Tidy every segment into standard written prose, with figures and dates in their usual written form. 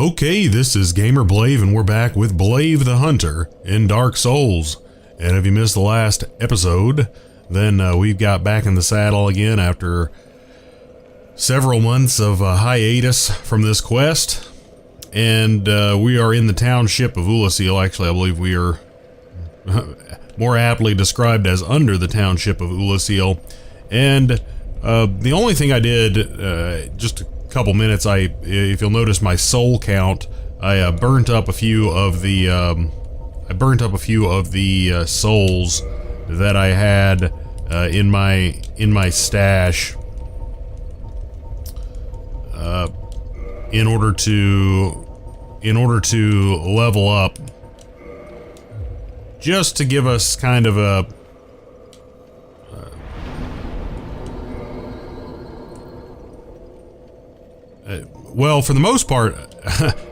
Okay, this is GamerBlave and we're back with Blave the Hunter in Dark Souls. And if you missed the last episode, then we've got back in the saddle again after several months of hiatus from this quest. And we are in the township of Oolacile. Actually, I believe we are more aptly described as under the township of Oolacile. And the only thing I did, just a couple minutes, if you'll notice my soul count, I burnt up a few of the souls that I had in my stash in order to level up, just to give us kind of a well, for the most part,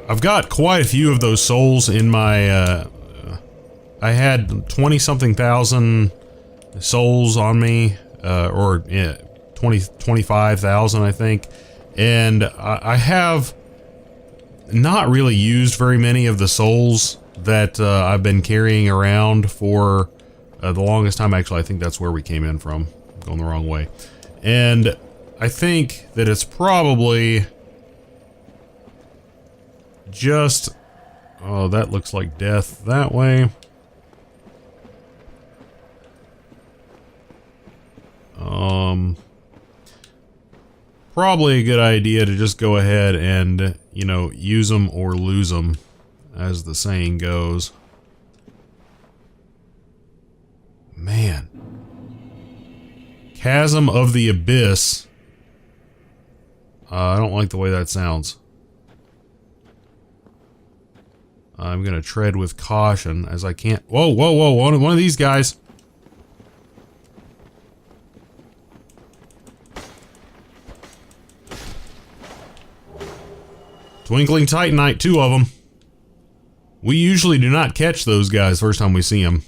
I've got quite a few of those souls in my, I had 20-something thousand souls on me, or 25,000, I think, and I have not really used very many of the souls that I've been carrying around for the longest time. Actually, I think that's where we came in from. I'm going the wrong way. And I think that it's probably just, oh, that looks like death that way. Probably a good idea to just go ahead and, you know, use them or lose them, as the saying goes. Man. Chasm of the Abyss. I don't like the way that sounds. I'm gonna tread with caution as I can't. Whoa, whoa, whoa! One of these guys. Twinkling Titanite, 2 of them. We usually do not catch those guys first time we see them.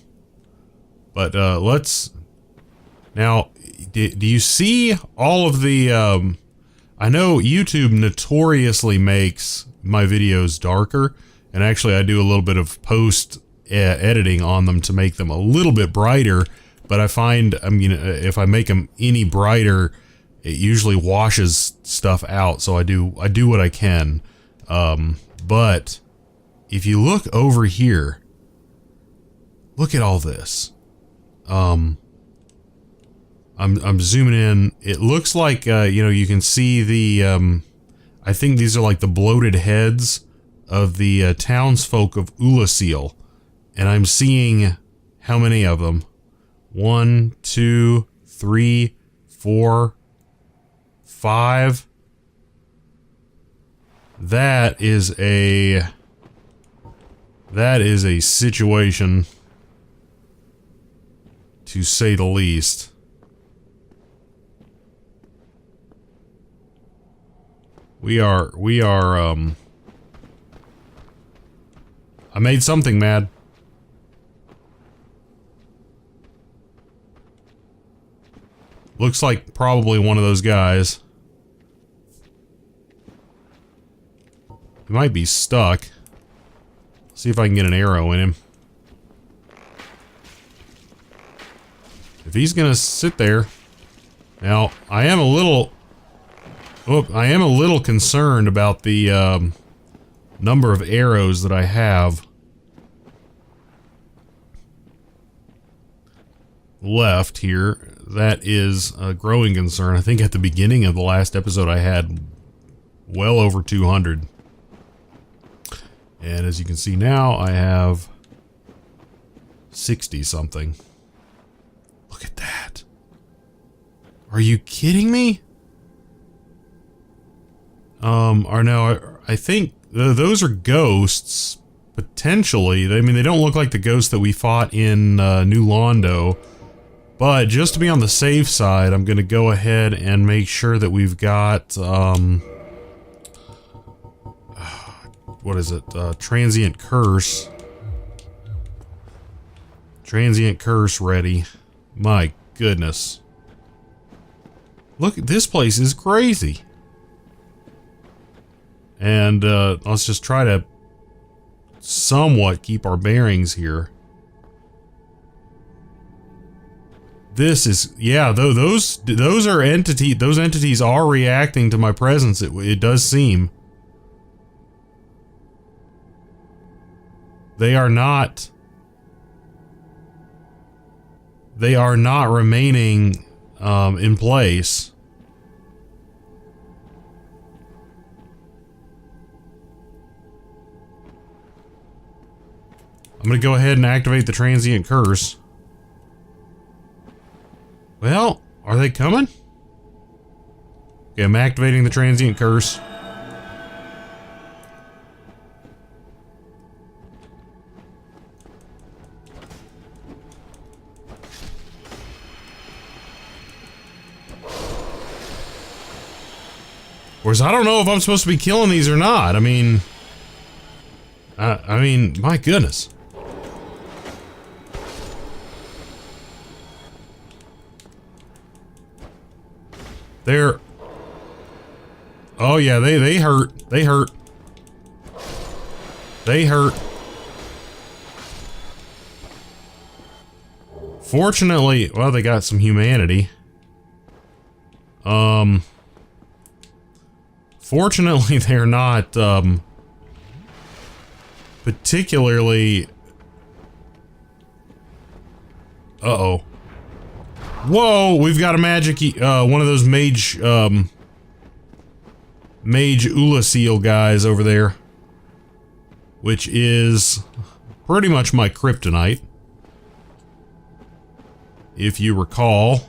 But let's. Now, do you see all of the? I know YouTube notoriously makes my videos darker. And actually, I do a little bit of post editing on them to make them a little bit brighter. But I find, I mean, if I make them any brighter, it usually washes stuff out. So I do what I can. But if you look over here, look at all this. I'm zooming in. It looks like you know, you can see the. I think these are like the bloated heads of the townsfolk of Oolacile, and I'm seeing how many of them? 1, 2, 3, 4, 5. That is a situation, to say the least. We are I made something mad. Looks like probably one of those guys. He might be stuck. See if I can get an arrow in him. If he's gonna sit there. Now, I am a little concerned about the number of arrows that I have left here. That is a growing concern. I think at the beginning of the last episode I had well over 200. And as you can see now, I have 60 something. Look at that. Are you kidding me? Or no, I think those are ghosts, potentially. I mean, they don't look like the ghosts that we fought in New Londo. But just to be on the safe side, I'm going to go ahead and make sure that we've got, what is it? Transient Curse. Transient Curse ready. My goodness. Look, this place is crazy. And let's just try to somewhat keep our bearings here. This is, yeah, though those are those entities are reacting to my presence, it does seem. They are not remaining in place. I'm gonna go ahead and activate the transient curse. Well, are they coming? Okay, I'm activating the transient curse. Of course, I don't know if I'm supposed to be killing these or not. I mean, my goodness. They're... Oh yeah, they hurt. They hurt. They hurt. Fortunately, well, they got some humanity. Fortunately, they're not, particularly... Uh-oh. Whoa, we've got a magic, one of those mage Oolacile guys over there. Which is pretty much my kryptonite. If you recall.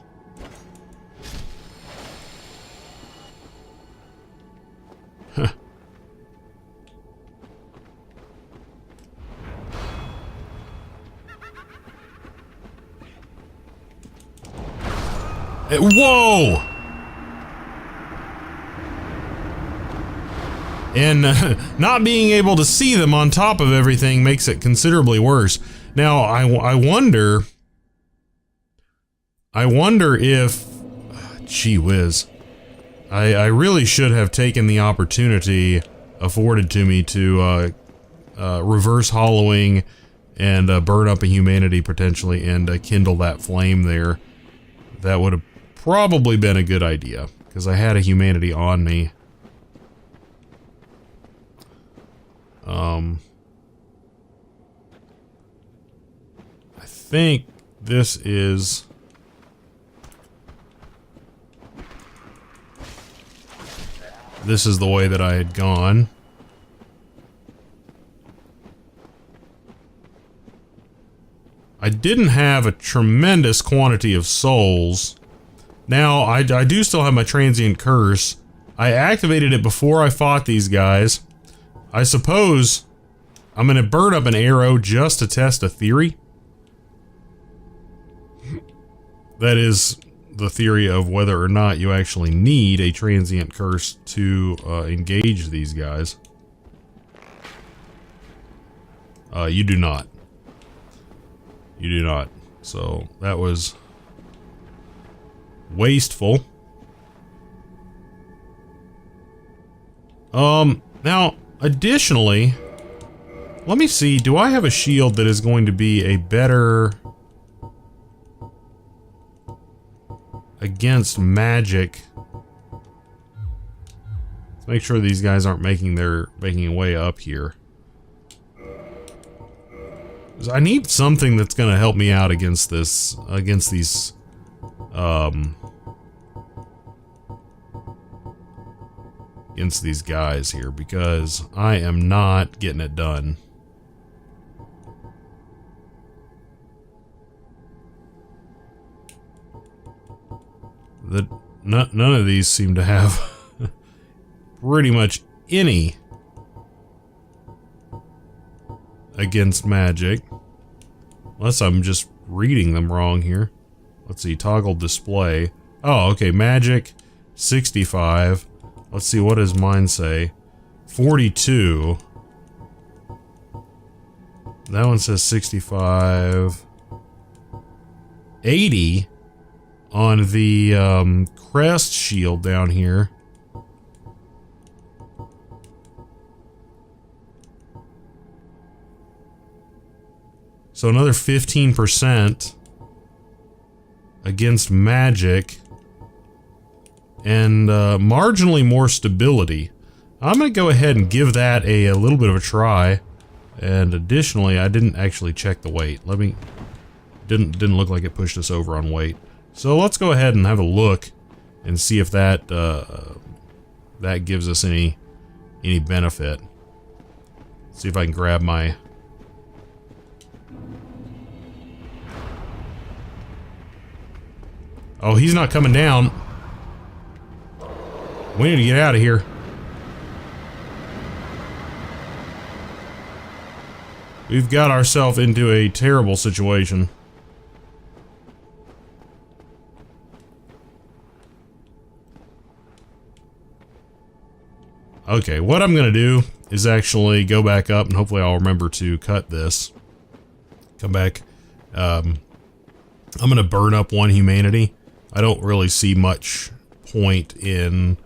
Whoa! And not being able to see them on top of everything makes it considerably worse. Now, I wonder if... Gee whiz. I really should have taken the opportunity afforded to me to reverse hollowing and burn up a humanity potentially and kindle that flame there. That would have probably been a good idea, because I had a humanity on me. I think this is... This is the way that I had gone. I didn't have a tremendous quantity of souls. Now, I do still have my transient curse. I activated it before I fought these guys. I suppose I'm gonna burn up an arrow just to test a theory. That is the theory of whether or not you actually need a transient curse to engage these guys. You do not. You do not. So, that was wasteful. Now, additionally, let me see, do I have a shield that is going to be a better against magic? Let's make sure these guys aren't making their way up here. 'Cause I need something that's gonna help me out against this, against these, against these guys here, because I am not getting it done. None of these seem to have pretty much any against magic. Unless I'm just reading them wrong here. Let's see, toggle display. Oh, okay, magic, 65. Let's see, what does mine say? 42. That one says 65. 80 on the crest shield down here. So another 15% against magic. And marginally more stability. I'm going to go ahead and give that a little bit of a try. And additionally, I didn't actually check the weight. Didn't look like it pushed us over on weight. So let's go ahead and have a look and see if that that gives us any benefit. See if I can grab my... Oh, he's not coming down. We need to get out of here. We've got ourselves into a terrible situation. Okay, what I'm gonna do is actually go back up, and hopefully I'll remember to cut this. Come back. I'm gonna burn up one humanity. I don't really see much point in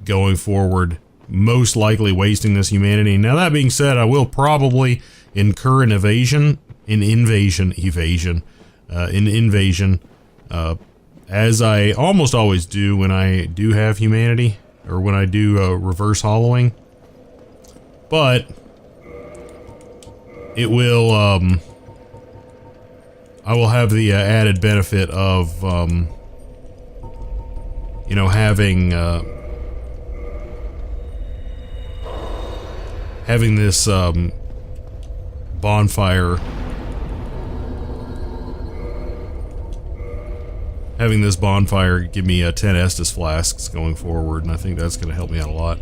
going forward, most likely wasting this humanity. Now that being said, I will probably incur an invasion, as I almost always do when I do have humanity, or when I do reverse hollowing. But it will, I will have the added benefit of, you know, having this bonfire, give me 10 Estus flasks going forward, and I think that's going to help me out a lot.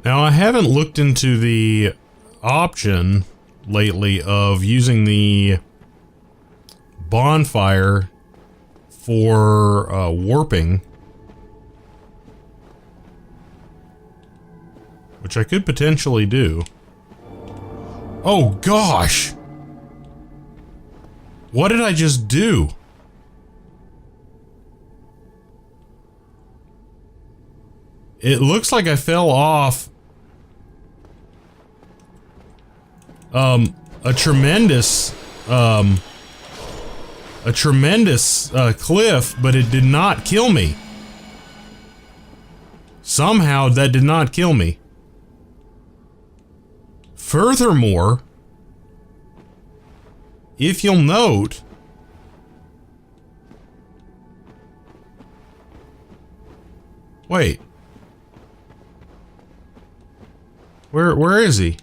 Now, I haven't looked into the option lately of using the bonfire for warping, which I could potentially do. Oh gosh! What did I just do? It looks like I fell off a tremendous cliff, but it did not kill me. Somehow that did not kill me. Furthermore, if you'll note, wait, where is he?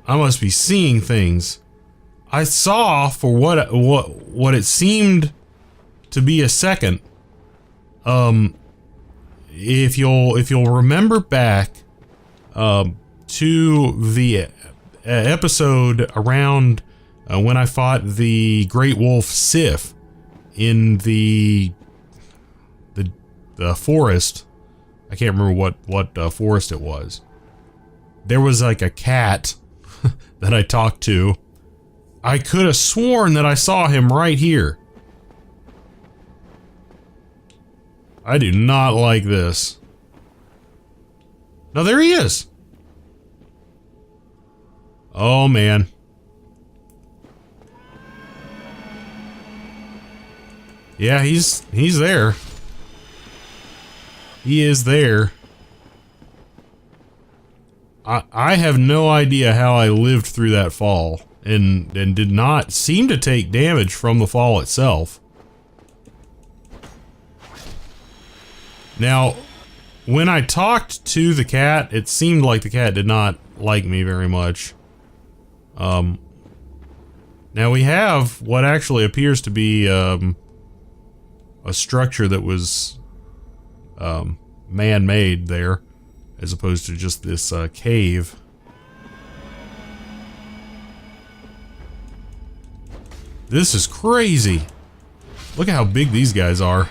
I must be seeing things. I saw, for what it seemed to be a second. If you'll remember back to the episode around when I fought the Great Wolf Sif in the forest. I can't remember what forest it was. There was like a cat that I talked to. I could have sworn that I saw him right here. I do not like this. No, there he is. Oh man. Yeah, he's there. He is there. I have no idea how I lived through that fall and did not seem to take damage from the fall itself. Now, when I talked to the cat, it seemed like the cat did not like me very much. Now we have what actually appears to be a structure that was man-made there, as opposed to just this cave. This is crazy. Look at how big these guys are.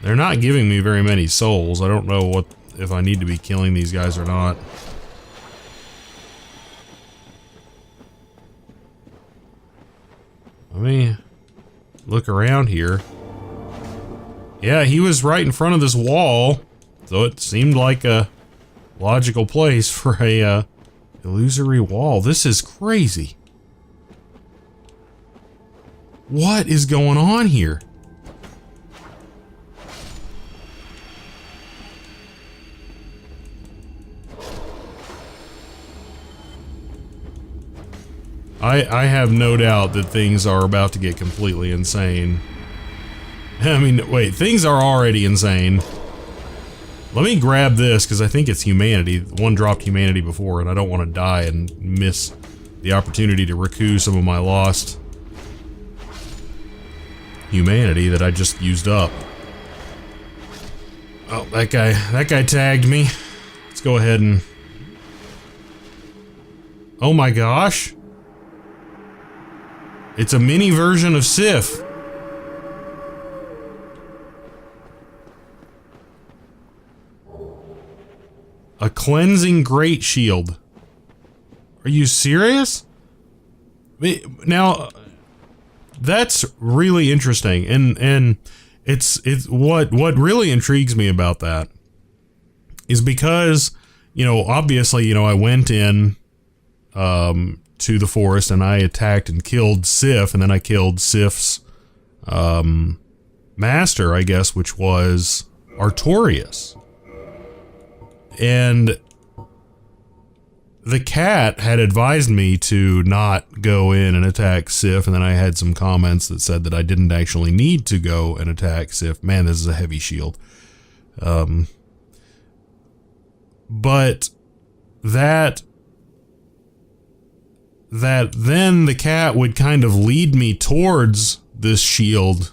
They're not giving me very many souls. I don't know if I need to be killing these guys or not. Let me look around here. Yeah, he was right in front of this wall, so it seemed like a logical place for a illusory wall. This is crazy. What is going on here? I have no doubt that things are about to get completely insane. I mean, wait, things are already insane. Let me grab this, because I think it's humanity. One dropped humanity before, and I don't want to die and miss the opportunity to recoup some of my lost humanity that I just used up. Oh, that guy tagged me. Let's go ahead and... Oh my gosh! It's a mini version of Sif. A cleansing great shield. Are you serious? Now, that's really interesting, and it's what really intrigues me about that is because, you know, obviously, you know, I went in to the forest and I attacked and killed Sif, and then I killed Sif's master, I guess, which was Artorias. And the cat had advised me to not go in and attack Sif, and then I had some comments that said that I didn't actually need to go and attack Sif. Man, this is a heavy shield. But that then the cat would kind of lead me towards this shield,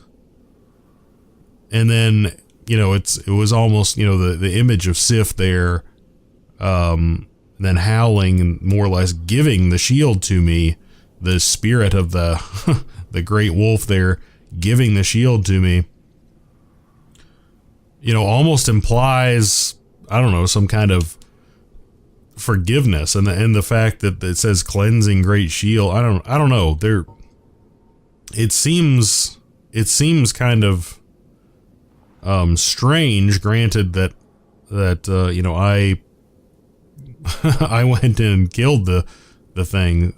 and then, you know, it was almost, you know, the image of Sif there, then howling and more or less giving the shield to me, the spirit of the the great wolf there giving the shield to me, you know, almost implies, I don't know, some kind of forgiveness, and the fact that it says cleansing great shield, I don't know, it seems kind of strange, granted that you know, I went in and killed the thing,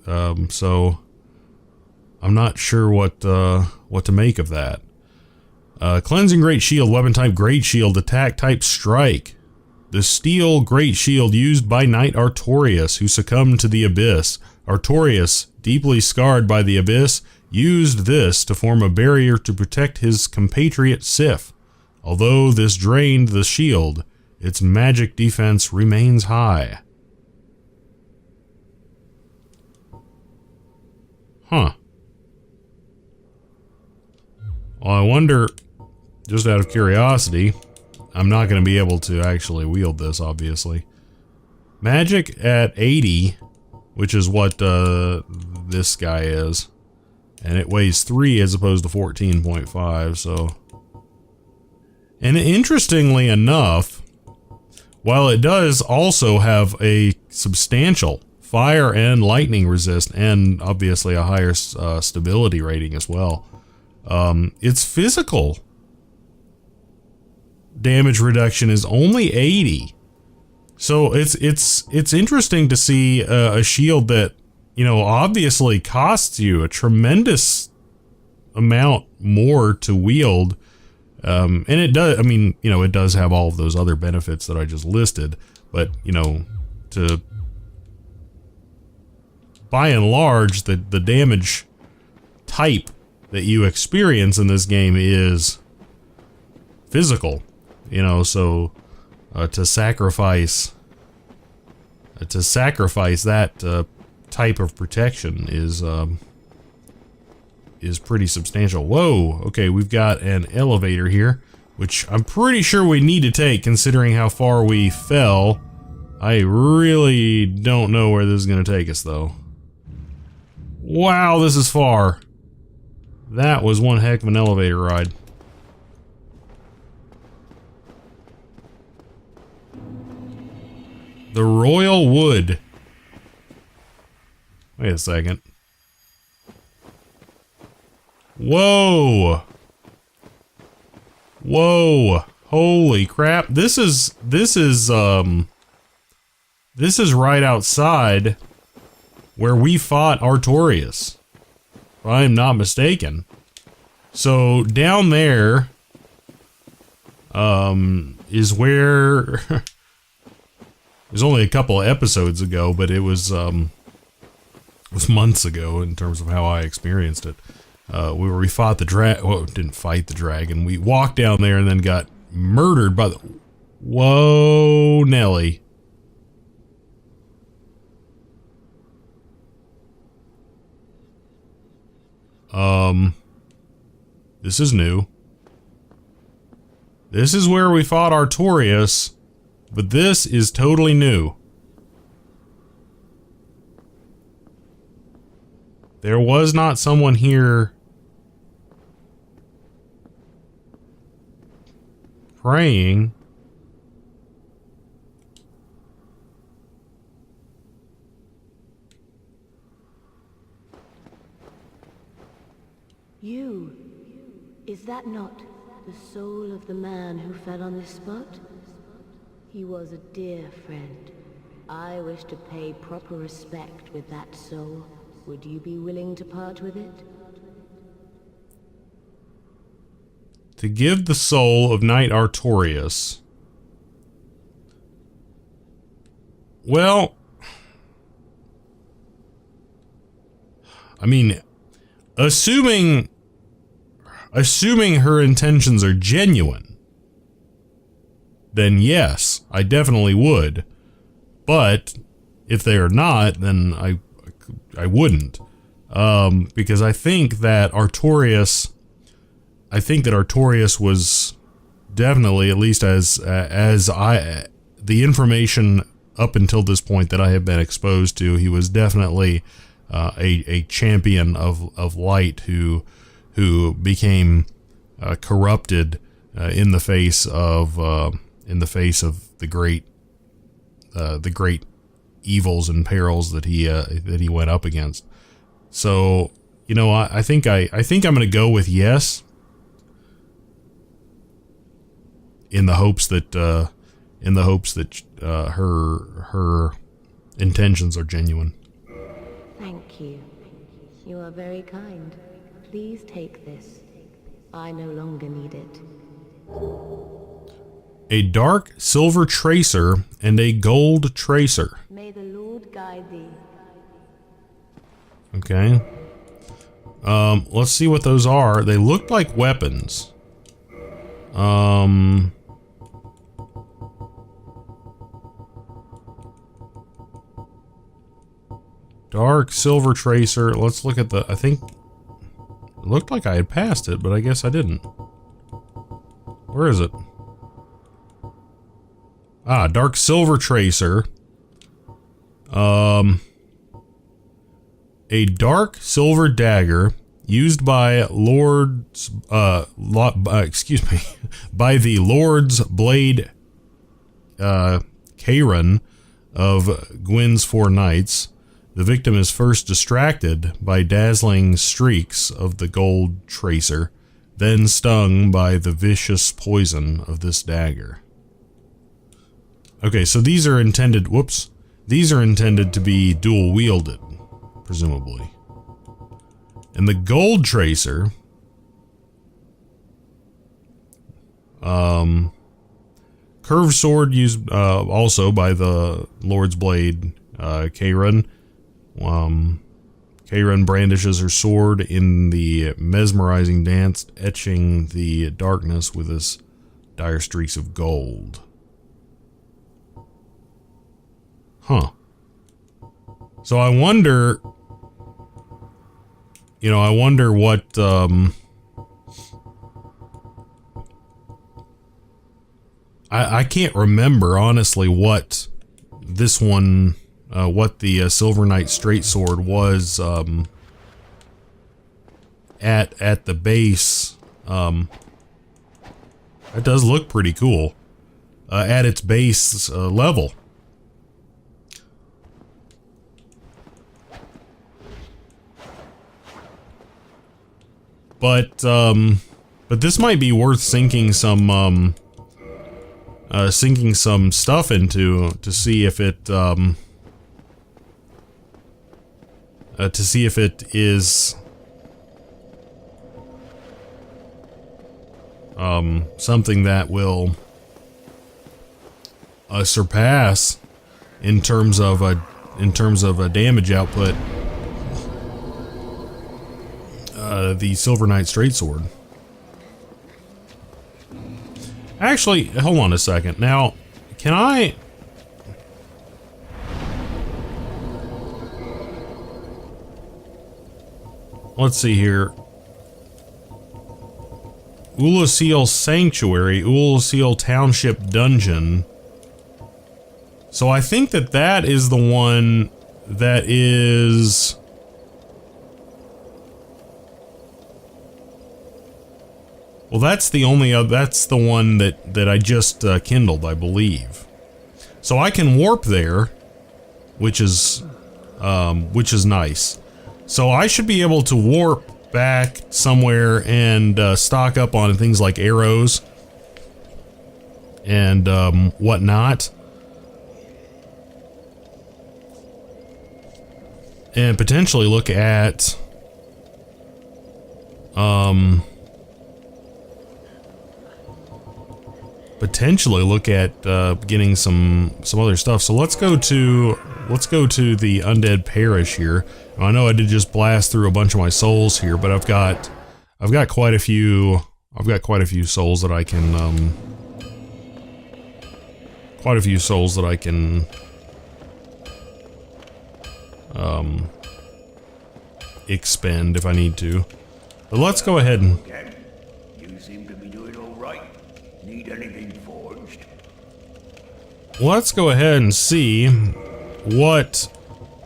so I'm not sure what to make of that. Cleansing great shield, weapon type great shield, attack type strike. The steel great shield used by Knight Artorias, who succumbed to the abyss. Artorias, deeply scarred by the abyss, used this to form a barrier to protect his compatriot Sif. Although this drained the shield, its magic defense remains high. Huh. Well, I wonder, just out of curiosity, I'm not going to be able to actually wield this, obviously. Magic at 80, which is what this guy is. And it weighs 3 as opposed to 14.5, so... And interestingly enough, while it does also have a substantial fire and lightning resist, and obviously a higher stability rating as well, its physical damage reduction is only 80. So it's interesting to see a shield that, you know, obviously costs you a tremendous amount more to wield. And it does, I mean, you know, it does have all of those other benefits that I just listed, but, you know, by and large, the damage type that you experience in this game is physical, you know, so to sacrifice that type of protection is pretty substantial. Whoa, okay, we've got an elevator here, which I'm pretty sure we need to take considering how far we fell. I really don't know where this is going to take us, though. Wow, this is far. That was one heck of an elevator ride. The Royal Wood. Wait a second. Whoa! Whoa! Holy crap! This is right outside where we fought Artorias, if I'm not mistaken. So down there is where it was only a couple of episodes ago, but it was months ago in terms of how I experienced it. We fought the well, didn't fight the dragon. We walked down there and then got murdered by the... Whoa, Nelly. This is new. This is where we fought Artorias, but this is totally new. There was not someone here praying. You, is that not the soul of the man who fell on this spot? He was a dear friend. I wish to pay proper respect with that soul. Would you be willing to part with it? To give the soul of Knight Artorias. Well, I mean, assuming her intentions are genuine, then yes, I definitely would. But if they are not, then I wouldn't. Because I think that Artorias was definitely, at least as the information up until this point that I have been exposed to, he was definitely a champion of light who became corrupted in the face of the great evils and perils that he went up against. So, you know, I think I'm going to go with yes, in the hopes that her intentions are genuine. Thank you. You are very kind. Please take this. I no longer need it. A dark silver tracer and a gold tracer. May the Lord guide thee. Okay. Let's see what those are. They look like weapons. Dark silver tracer. Let's look at I think it looked like I had passed it, but I guess I didn't. Where is it? Ah, dark silver tracer. A dark silver dagger used by excuse me, by the Lord's Blade, Karen of Gwyn's Four Knights. The victim is first distracted by dazzling streaks of the gold tracer, then stung by the vicious poison of this dagger. Okay, so these are intended, these are intended to be dual wielded, presumably. And the gold tracer, curved sword used also by the Lord's Blade, Karen. Karen brandishes her sword in the mesmerizing dance, etching the darkness with his dire streaks of gold. Huh. So I wonder, you know, I wonder what, I can't remember, honestly, what this one, what the Silver Knight Straight Sword was, at the base. It does look pretty cool, at its base, level. But this might be worth sinking some stuff into to see if it is something that will surpass in terms of a damage output the Silver Knight Straight Sword. Actually, hold on a second. Now, can I... Let's see here. Oolacile Sanctuary, Oolacile Township Dungeon. So I think that that is the one that is... Well, that's the only, that's the one that I just kindled, I believe. So I can warp there, which is nice. So I should be able to warp back somewhere and stock up on things like arrows and whatnot. And potentially look at getting some other stuff. So let's go to the Undead Parish here. I know I did just blast through a bunch of my souls here, but I've got quite a few souls that I can expend if I need to. But let's go ahead and... You seem to be doing all right. Need anything forged? Let's go ahead and see what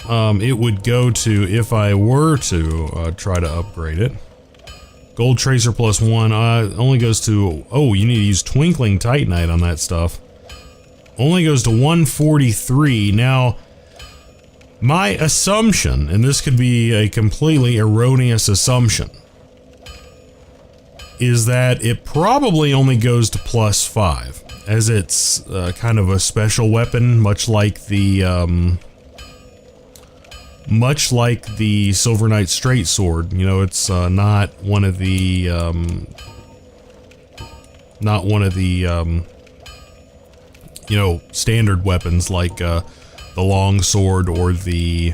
it would go to if I were to try to upgrade it. Gold Tracer +1 only goes to... Oh, you need to use Twinkling Titanite on that stuff. Only goes to 143. Now, my assumption, and this could be a completely erroneous assumption, is that it probably only goes to +5, as it's kind of a special weapon, much like the Silver Knight Straight Sword. You know, it's not one of the you know, standard weapons like the long sword or the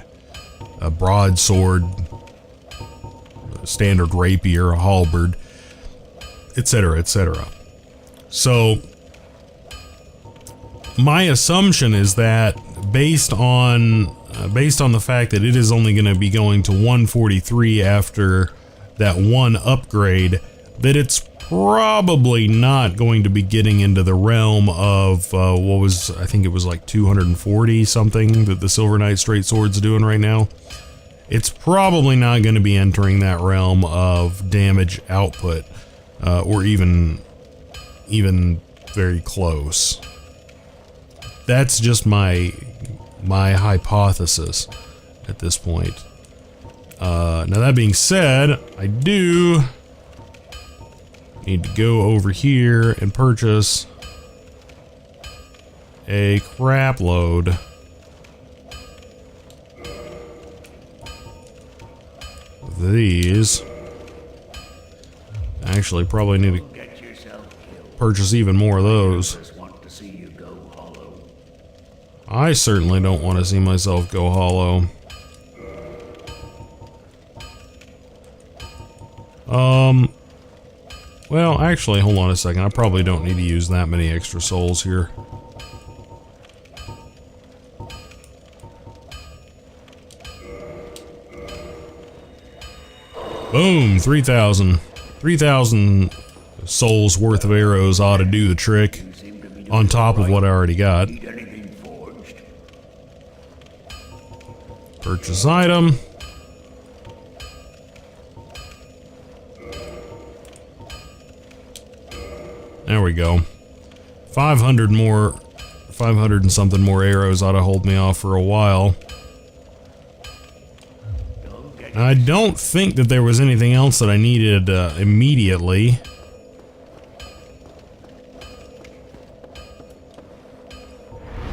broadsword, standard rapier, halberd, etc., etc. So my assumption is that based on the fact that it is only going to be going to 143 after that one upgrade, that it's probably not going to be getting into the realm of what was, I think it was like 240 something that the Silver Knight Straight Sword's doing right now. It's probably not going to be entering that realm of damage output, or even very close. That's just my hypothesis at this point. Now that being said, I do need to go over here and purchase a crap load of these. Actually, probably need to purchase even more of those. I certainly don't want to see myself go hollow. Well, actually, hold on a second. I probably don't need to use that many extra souls here. Boom, 3,000. 3,000 souls worth of arrows ought to do the trick on top of what I already got. Need anything forged? Purchase item. There we go. 500 more, 500 and something more arrows ought to hold me off for a while. I don't think that there was anything else that I needed immediately.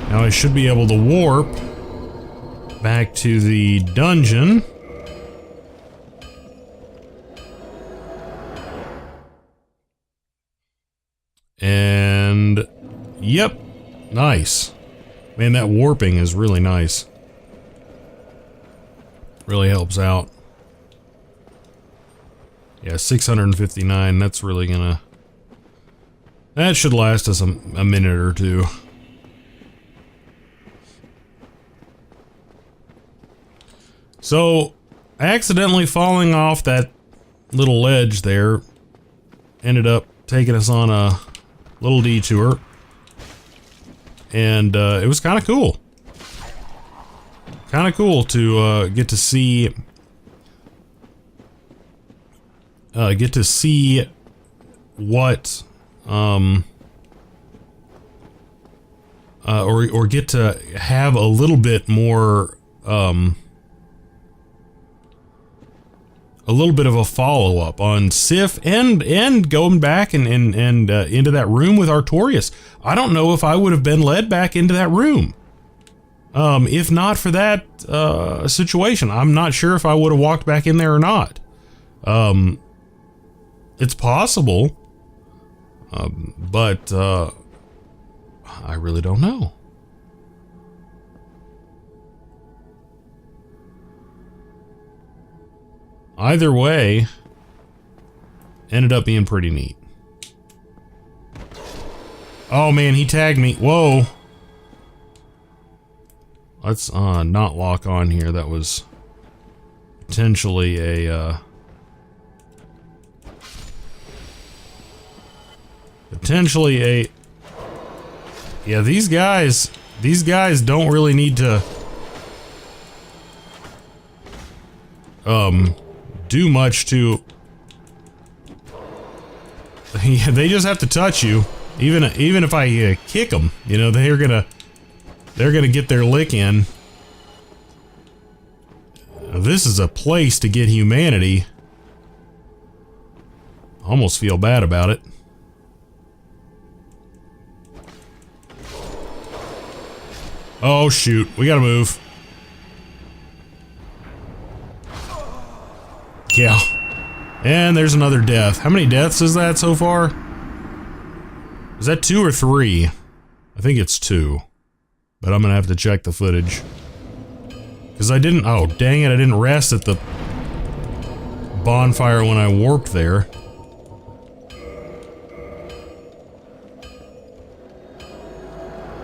Now I should be able to warp back to the dungeon. And yep, nice. Man, that warping is really nice. Really helps out. Yeah, 659, that's really gonna... That should last us a minute or two. So, accidentally falling off that little ledge there ended up taking us on a little detour. And it was kind of cool. Kind of cool to get to see what or get to have a little bit more a little bit of a follow-up on Sif and going back and into that room with Artorias. I don't know if I would have been led back into that room. If not for that situation. I'm not sure if I would have walked back in there or not. It's possible. But I really don't know. Either way, ended up being pretty neat. Oh man, he tagged me. Whoa. Let's not lock on here. That was potentially a yeah, these guys don't really need to do much to yeah, they just have to touch you. Even if I kick them, you know, they're gonna get their lick in. This is a place to get humanity. Almost feel bad about it. Oh shoot, we gotta move. Yeah. And there's another death. How many deaths is that so far? Is that 2 or 3? I think it's 2. But I'm gonna have to check the footage. Because I didn't... Oh, dang it, I didn't rest at the bonfire when I warped there.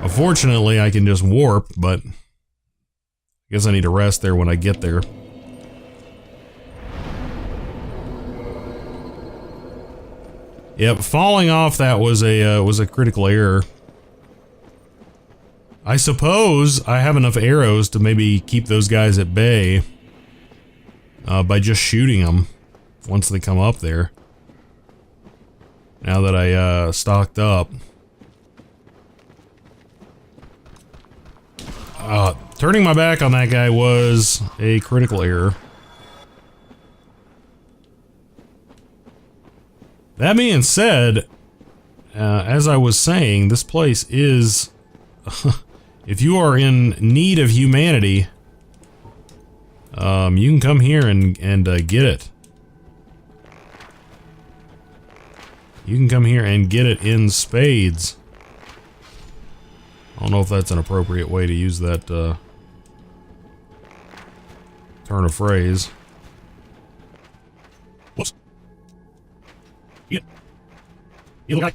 Unfortunately, I can just warp, but... I guess I need to rest there when I get there. Yep, falling off that was a critical error. I suppose I have enough arrows to maybe keep those guys at bay by just shooting them once they come up there. Now that I stocked up. Turning my back on that guy was a critical error. That being said, as I was saying, this place is... if you are in need of humanity, you can come here and get it. You can come here and get it in spades. I don't know if that's an appropriate way to use that turn of phrase. Whoops. Yeah. You little guy.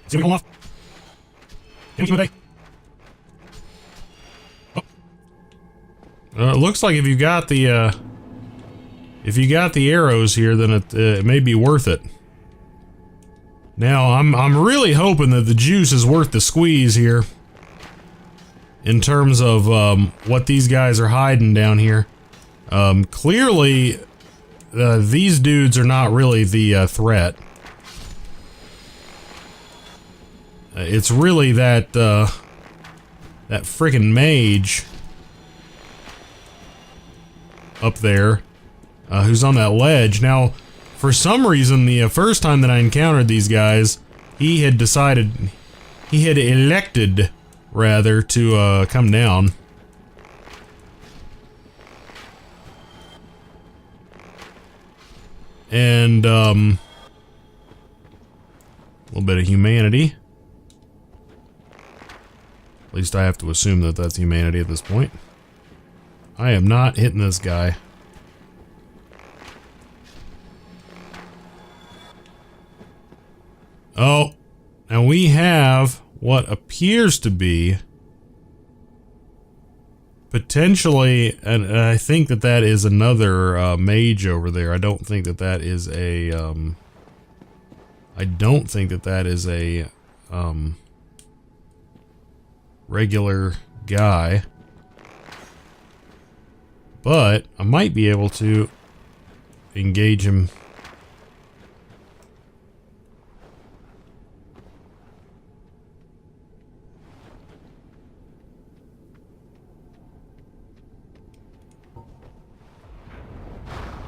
See me going off. Give me Oh. It looks like if you got the if you got the arrows here, then it may be worth it. Now, I'm really hoping that the juice is worth the squeeze here. In terms of what these guys are hiding down here. Clearly, these dudes are not really the threat. It's really that freaking mage up there who's on that ledge. Now, for some reason, the first time that I encountered these guys, he had elected, rather, to come down. And, a little bit of humanity. At least I have to assume that that's humanity at this point. I am not hitting this guy. Oh, now we have what appears to be potentially, and I think that that is another mage over there. I don't think that that is a regular guy, but I might be able to engage him.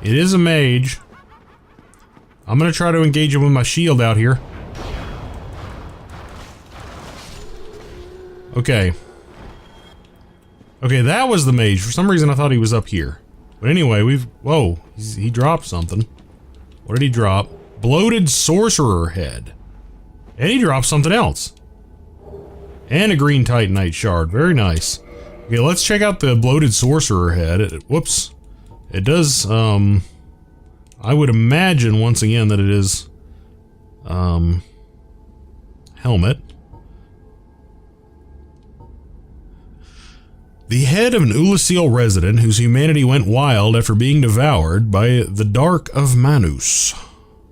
It is a mage. I'm gonna try to engage him with my shield out here. Okay. Okay, that was the mage. For some reason I thought he was up here. But anyway, whoa, he dropped something. What did he drop? Bloated sorcerer head. And he dropped something else. And a green titanite shard. Very nice. Okay, let's check out the bloated sorcerer head. Whoops. It does, I would imagine, once again, that it is, helmet. The head of an Oolacile resident whose humanity went wild after being devoured by the Dark of Manus.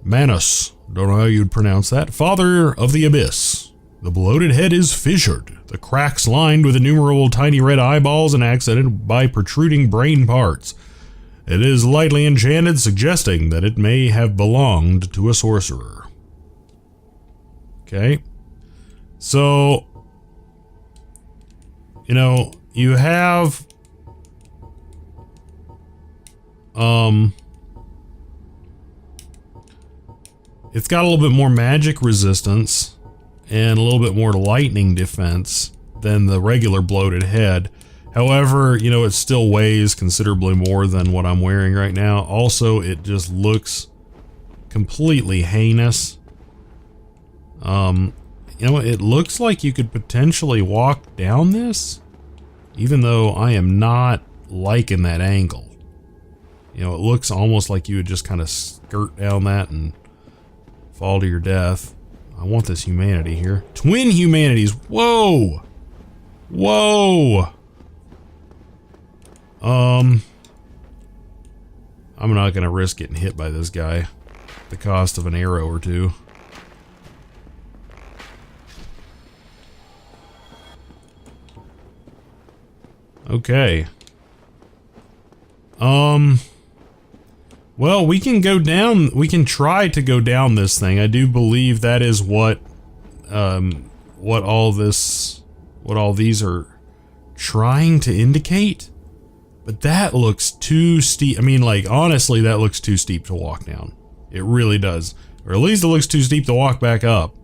Manus, don't know how you'd pronounce that. Father of the Abyss. The bloated head is fissured, the cracks lined with innumerable tiny red eyeballs and accented by protruding brain parts. It is lightly enchanted, suggesting that it may have belonged to a sorcerer. Okay. So, you know, you have, it's got a little bit more magic resistance and a little bit more lightning defense than the regular bloated head. However, you know, it still weighs considerably more than what I'm wearing right now. Also, it just looks completely heinous. You know, it looks like you could potentially walk down this, even though I am not liking that angle. You know, it looks almost like you would just kind of skirt down that and fall to your death. I want this humanity here. Twin humanities. Whoa! Whoa! I'm not gonna risk getting hit by this guy at the cost of an arrow or two. Okay. Well, we can go down, we can try to go down this thing. I do believe that is what all these are trying to indicate. But that looks too steep. I mean, like, honestly, that looks too steep to walk down. It really does. Or at least it looks too steep to walk back up.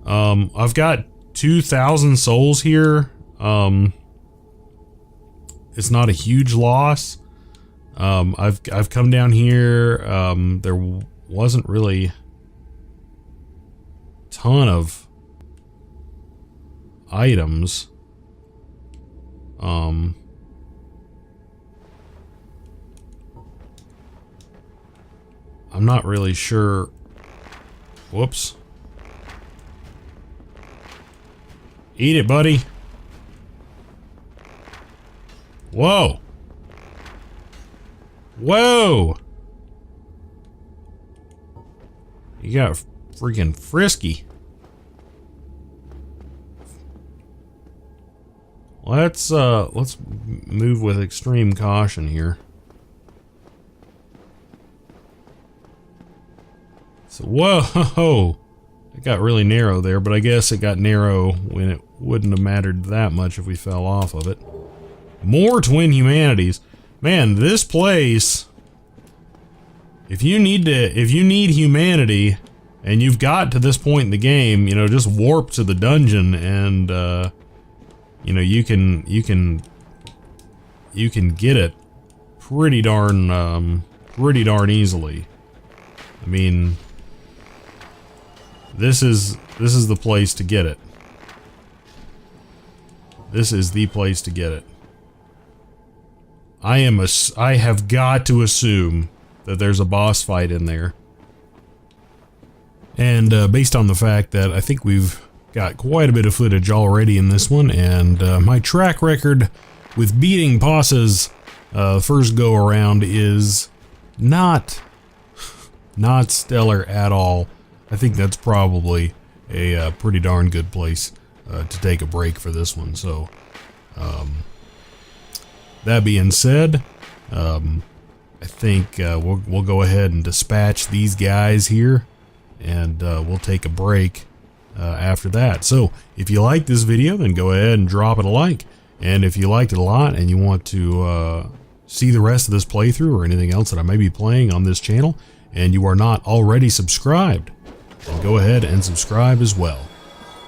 I've got 2,000 souls here. It's not a huge loss. I've come down here. There wasn't really a ton of items. I'm not really sure. Whoops. Eat it, buddy. Whoa. Whoa! You got freaking frisky. Let's move with extreme caution here. So, whoa! It got really narrow there, but I guess it got narrow when it wouldn't have mattered that much if we fell off of it. More twin humanities. Man, this place, if you need humanity and you've got to this point in the game, you know, just warp to the dungeon and you know, you can get it pretty darn easily. I mean, this is the place to get it. This is the place to get it. I have got to assume that there's a boss fight in there. And based on the fact that I think we've got quite a bit of footage already in this one, and my track record with beating bosses first go around is not stellar at all. I think that's probably a pretty darn good place to take a break for this one. So that being said, I think we'll go ahead and dispatch these guys here, and we'll take a break after that. So if you like this video, then go ahead and drop it a like. And if you liked it a lot and you want to see the rest of this playthrough or anything else that I may be playing on this channel, and you are not already subscribed, then go ahead and subscribe as well.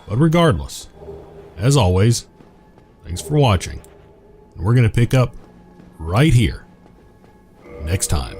But regardless, as always, thanks for watching. And we're going to pick up right here next time.